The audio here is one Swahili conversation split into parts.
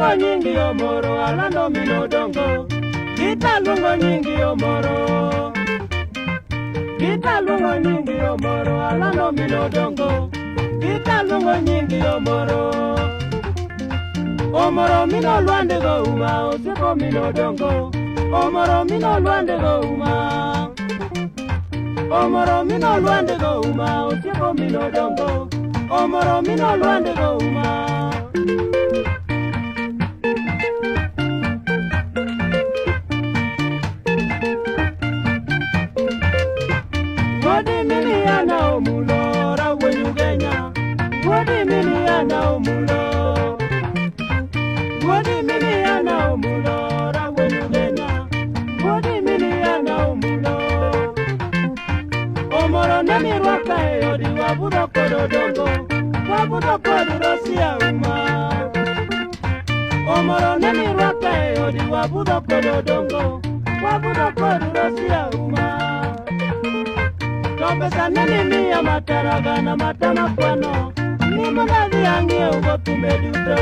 luongo nyingi omoro alando mino dongo. Gita luongo nyingi omoro. Gita luongo nyingi omoro alando mino dongo. Gita luongo nyingi omoro. Omoro mino luande go uma osiepo mino dongo. Omoro mino luande go uma. Omoro mino luande go uma osiepo mino dongo. Omoro mino luande go uma. Wodi miliana omulo rawenyu Kenya. Wodi miliana omulo. Wodi miliana omulo rawenyu Kenya. Wodi miliana omulo. Omoro nemi rwaka e odi wabudo kodo dongo. Wabudo kodo rosia uma. Omoro nemi rwaka e odi wabudo kodo dongo. Wabudo kodo rosia uma. Pesa neni miya mataraga na matama kwano. Ni manadi angie ugo tumeduto.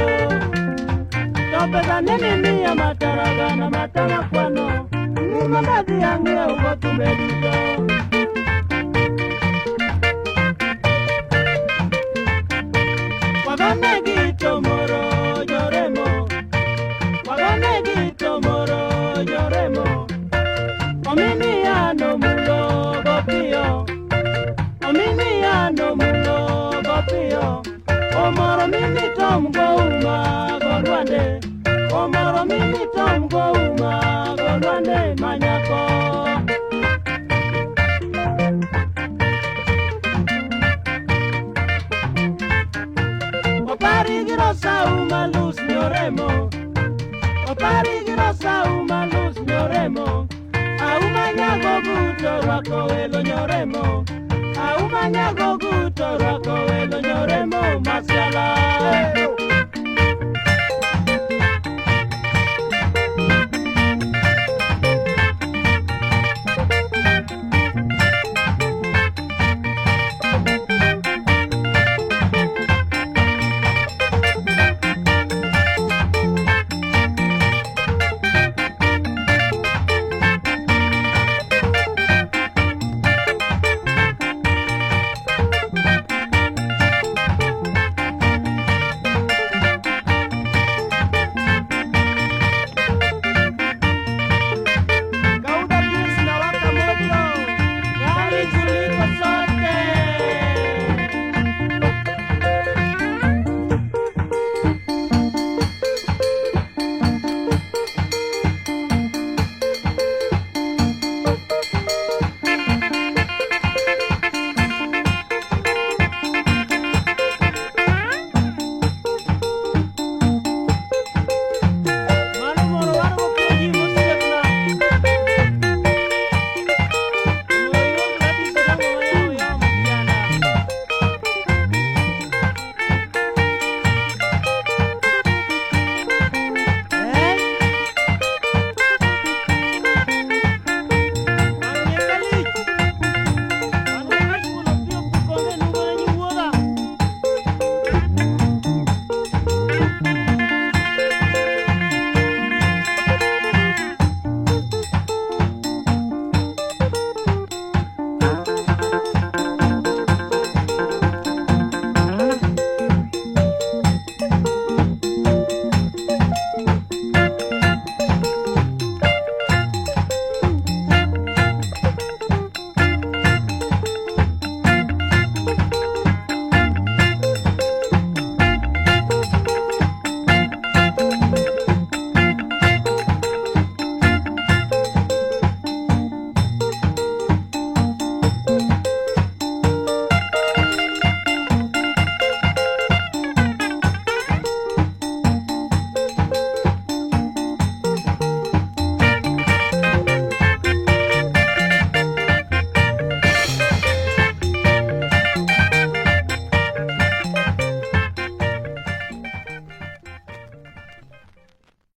Pesa neni miya mataraga na matama kwano. Ni manadi angie ugo tumeduto. Wagonegi tomoro yoremo. Wagonegi tomoro yoremo. Omini ano mulo gopio. Omini ano mulo gopio. Omoro mini tom go uma gorwande. Omoro mini tom go uma gorwande manyako. Opari girosa uma luz nyoremo. Opari girosa uma luz nyoremo. Auma nyago buto wako elo nyoremo.